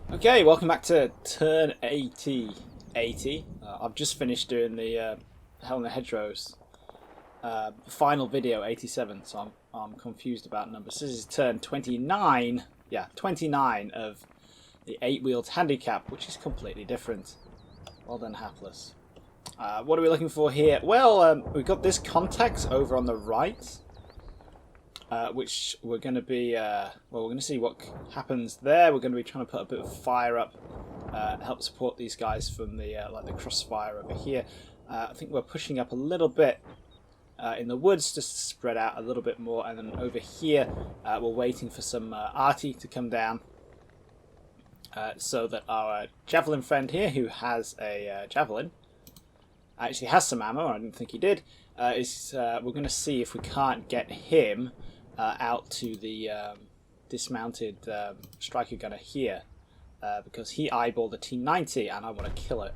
Okay, welcome back to turn 80. I've just finished doing the Hell and the Hedgerows final video, 87, so I'm confused about numbers. This is turn 29, yeah, 29 of the 8-wheeled Handicap, which is completely different. Well done, Hapless. What are we looking for here? Well, we've got this context over on the right, which we're going to be, well, we're going to see what happens there. We're going to be trying to put a bit of fire up, help support these guys from the like the crossfire over here. I think we're pushing up a little bit in the woods just to spread out a little bit more, and then over here we're waiting for some arty to come down so that our javelin friend here, who has a javelin, actually has some ammo. I didn't think he did. We're going to see if we can't get him out to the dismounted striker gunner here, because he eyeballed a T90 and I want to kill it.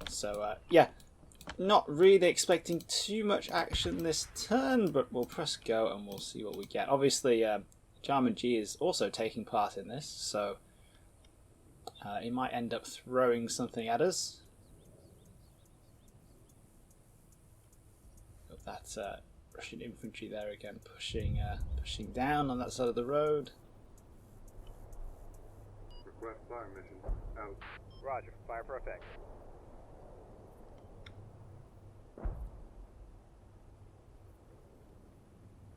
So yeah, not really expecting too much action this turn, but we'll press go and we'll see what we get. Obviously, AjarmanG is also taking part in this, so he might end up throwing something at us. Got that Russian infantry there again, pushing down on that side of the road. Request fire mission out. Roger, fire for effect.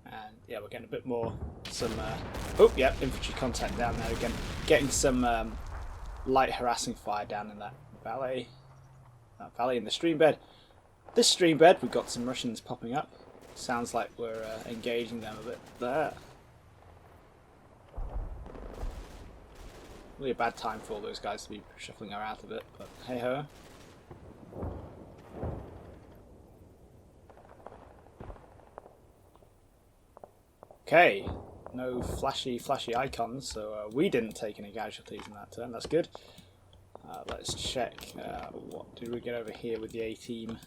And yeah, we're getting a bit more, oh yeah, infantry contact down there again. Getting some light harassing fire down in that valley in the stream bed. This stream bed, we've got some Russians popping up. Sounds like we're engaging them a bit there. Really a bad time for all those guys to be shuffling around a bit, but hey ho. Okay, no flashy icons, so we didn't take any casualties in that turn. That's good. Let's check. What did we get over here with the A-team?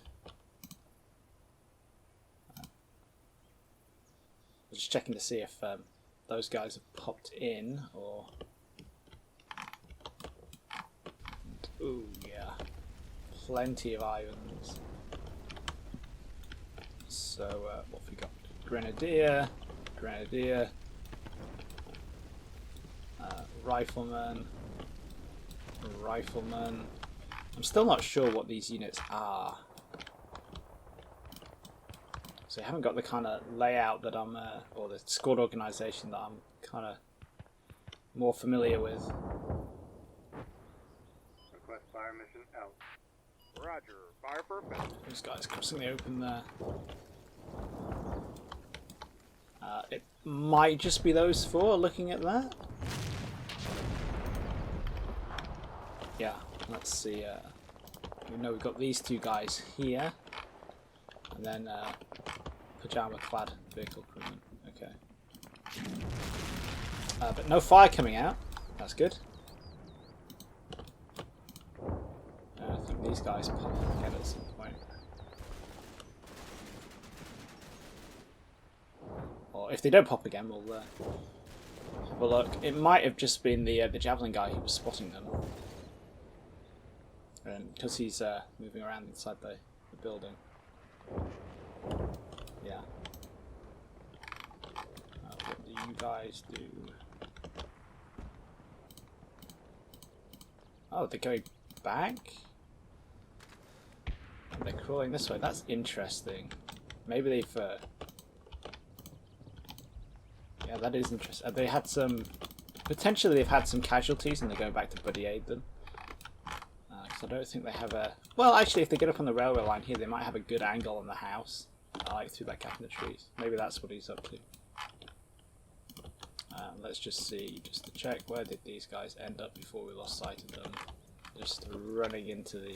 Just checking to see if those guys have popped in, or... Ooh, yeah. Plenty of irons. So, what have we got? Grenadier, Rifleman. I'm still not sure what these units are. So I haven't got the kind of layout that I'm, or the squad organisation that I'm kind of more familiar with. Request fire mission out. Roger, fire for effect. Those guys crossing the open there. It might just be those four looking at that. Yeah, let's see. We know we've got these two guys here. And then pajama-clad vehicle crewman. Okay. But no fire coming out. That's good. I think these guys pop again at some point. Or if they don't pop again, we'll have a look. It might have just been the javelin guy who was spotting them. And because he's moving around inside the building. Yeah. What do you guys do? Oh, they're going back? They're crawling this way. That's interesting. Maybe they've... yeah, that is interesting. They had some... Potentially they've had some casualties and they're going back to buddy aid them. Because I don't think they have a... Well, actually, if they get up on the railway line here, they might have a good angle on the house. Like through that gap in the trees. Maybe that's what he's up to. Let's just see, just to check, where did these guys end up before we lost sight of them? Just running into the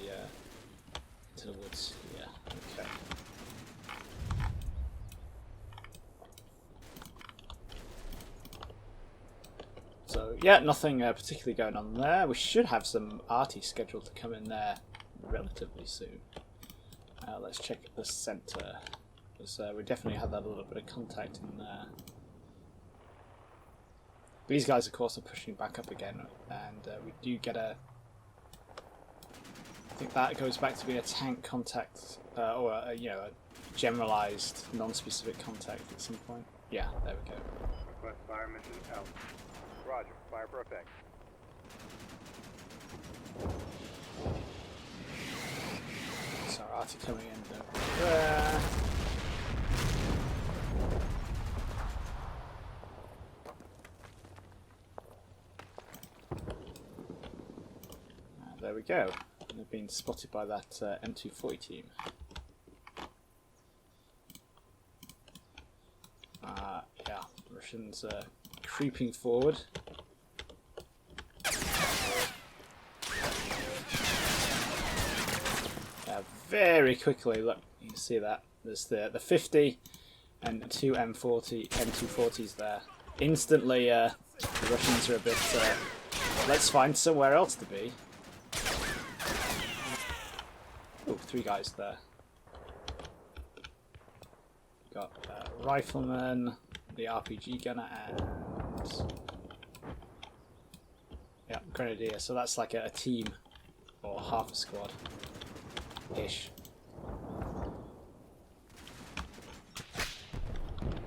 woods. Yeah, okay. So yeah, nothing particularly going on there. We should have some arty scheduled to come in there relatively soon. Let's check the centre, because we definitely had that little bit of contact in there. These guys, of course, are pushing back up again, and we do get a... I think that goes back to being a tank contact, or you know, a generalised, non-specific contact at some point. Yeah, there we go. Request fire mission out. Roger. Fire for effect. So arty coming in over there. There we go. They've been spotted by that M240 team. Yeah, Russians creeping forward. Very quickly, look, you can see that. There's the 50 and two M240s there. Instantly, the Russians are a bit, let's find somewhere else to be. Oh, 3 guys there. Got rifleman, the RPG gunner, and yeah, grenadier. So that's like a team or half a squad ish.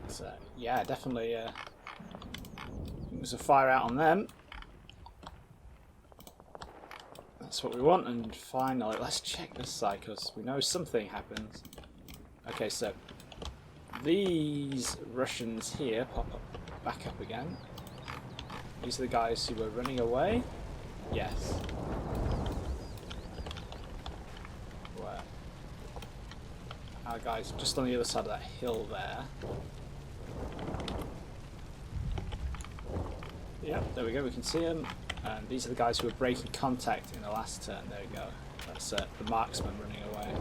So yeah, definitely. There's a fire out on them. That's what we want. And finally, let's check this side because we know something happens. Okay, so these Russians here pop up, back up again. These are the guys who were running away. Yes. Where? Our guys just on the other side of that hill there. Yeah, there we go. We can see them. And these are the guys who were breaking contact in the last turn. There we go. That's the marksman running away.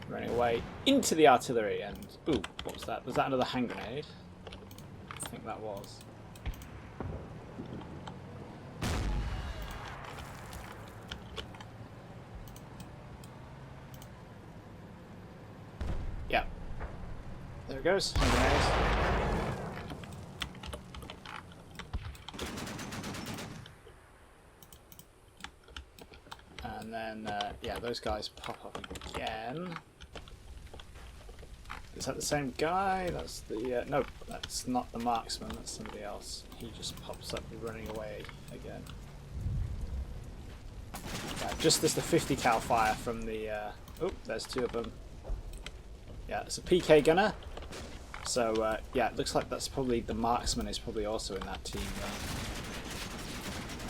Running away into the artillery, and ooh, what was that? Was that another hand grenade? I think that was. Yeah. There it goes. Hand grenade. And then, yeah, those guys pop up again. Is that the same guy? That's the... no, that's not the marksman, that's somebody else. He just pops up running away again. Yeah, just as the 50 cal fire from the... oh, there's 2 of them. Yeah, it's a PK gunner. So, yeah, it looks like that's probably... The marksman is probably also in that team.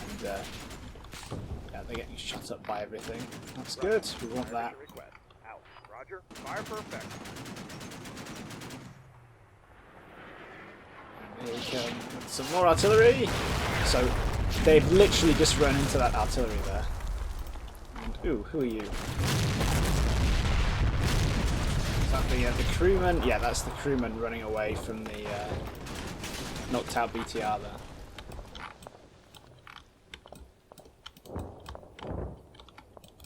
And, yeah, they're getting shot up by everything. That's good, we want that. Out. Roger. Fire for effect. Here we come with some more artillery. So they've literally just run into that artillery there. And ooh, who are you? Is that the crewman? Yeah, that's the crewman running away from the knocked out BTR there.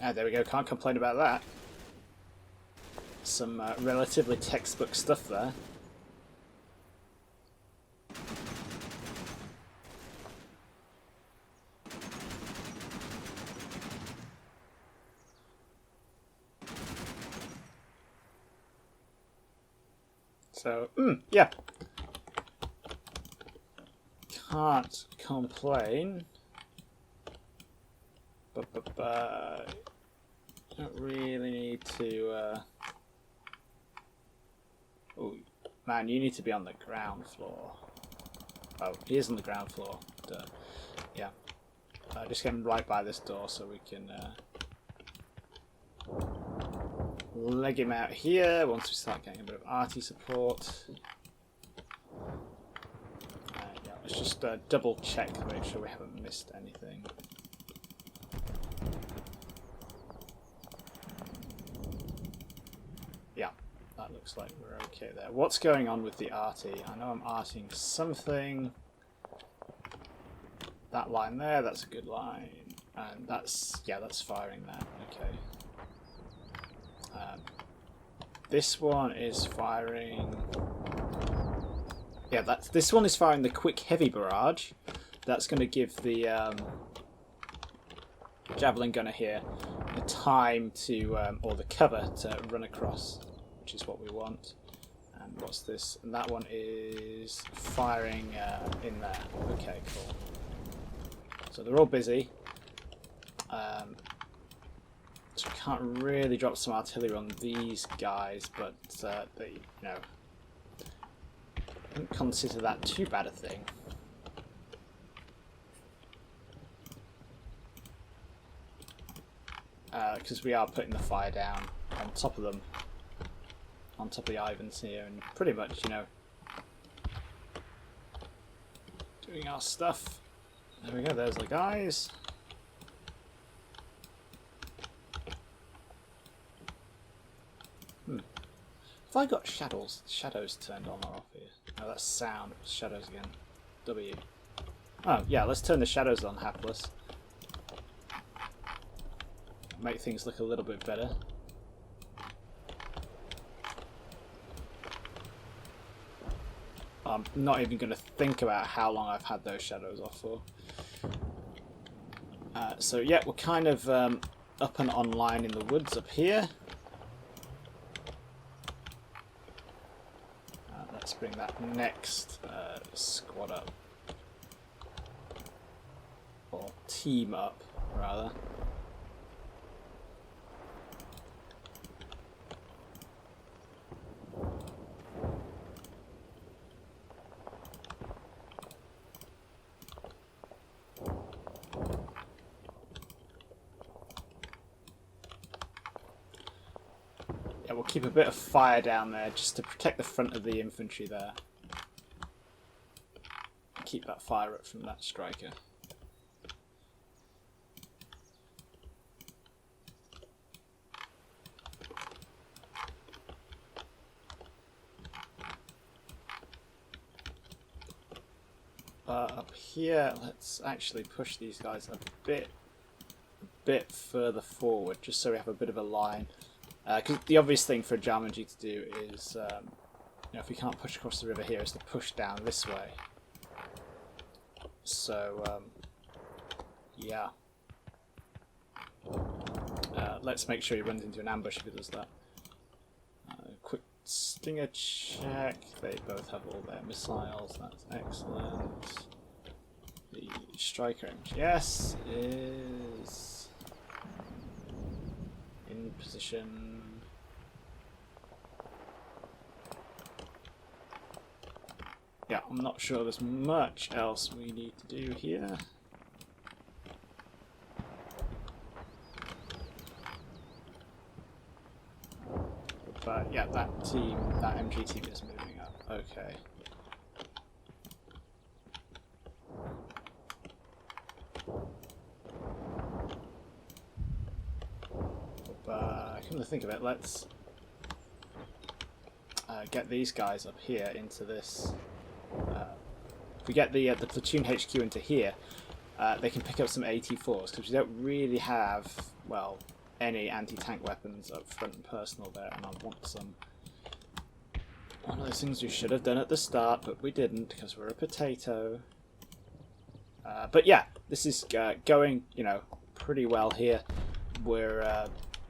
Ah, there we go. Can't complain about that. Some relatively textbook stuff there. So, yeah. Can't complain. But don't really need to... Oh, man, you need to be on the ground floor. Oh, he is on the ground floor. Duh. Yeah. Just get him right by this door so we can... leg him out here once we start getting a bit of arty support. Yeah, let's just double check to make sure we haven't missed anything. Yeah, that looks like we're okay there. What's going on with the arty? I know I'm artying something. That line there, that's a good line. And that's, yeah, that's firing that. Okay. this one is firing. Yeah, this one is firing the quick heavy barrage. That's going to give the javelin gunner here the time to, or the cover to run across, which is what we want. And what's this? And that one is firing in there. Okay, cool. So they're all busy. So we can't really drop some artillery on these guys, but they, you know, I don't consider that too bad a thing. Because we are putting the fire down on top of them, on top of the Ivans here, and pretty much, you know, doing our stuff. There we go, there's the guys. Have I got shadows turned on or off here? Oh, that's sound. Shadows again. W. Oh, yeah, let's turn the shadows on, hapless. Make things look a little bit better. I'm not even going to think about how long I've had those shadows off for. So yeah, we're kind of up and online in the woods up here. Let's bring that next squad up. Or team up, rather. Yeah, we'll keep a bit of fire down there just to protect the front of the infantry there. Keep that fire up from that striker. Up here, let's actually push these guys a bit further forward, just so we have a bit of a line. Because the obvious thing for AjarmanG to do is, you know, if we can't push across the river here, is to push down this way. So, yeah. Let's make sure he runs into an ambush if he does that. Quick stinger check. They both have all their missiles. That's excellent. The Stryker Infantry, yes, is in position. Yeah, I'm not sure there's much else we need to do here. But yeah, that MG team is moving up. Okay. But come to think of it, let's get these guys up here into this. If we get the platoon HQ into here, they can pick up some AT4s, because we don't really have, well, any anti-tank weapons up front and personal there, and I want some. One of those things we should have done at the start, but we didn't, because we're a potato. But yeah, this is going, you know, pretty well here. We're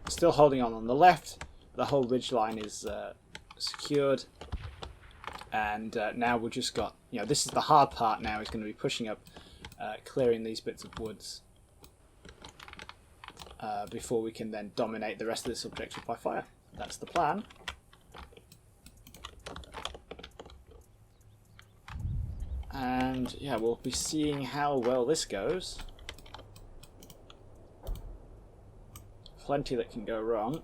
still holding on the left. The whole ridge line is secured, and now we've just got, you know, this is the hard part now. Is going to be pushing up, clearing these bits of woods before we can then dominate the rest of this objective by fire. That's the plan. And yeah, we'll be seeing how well this goes. Plenty that can go wrong.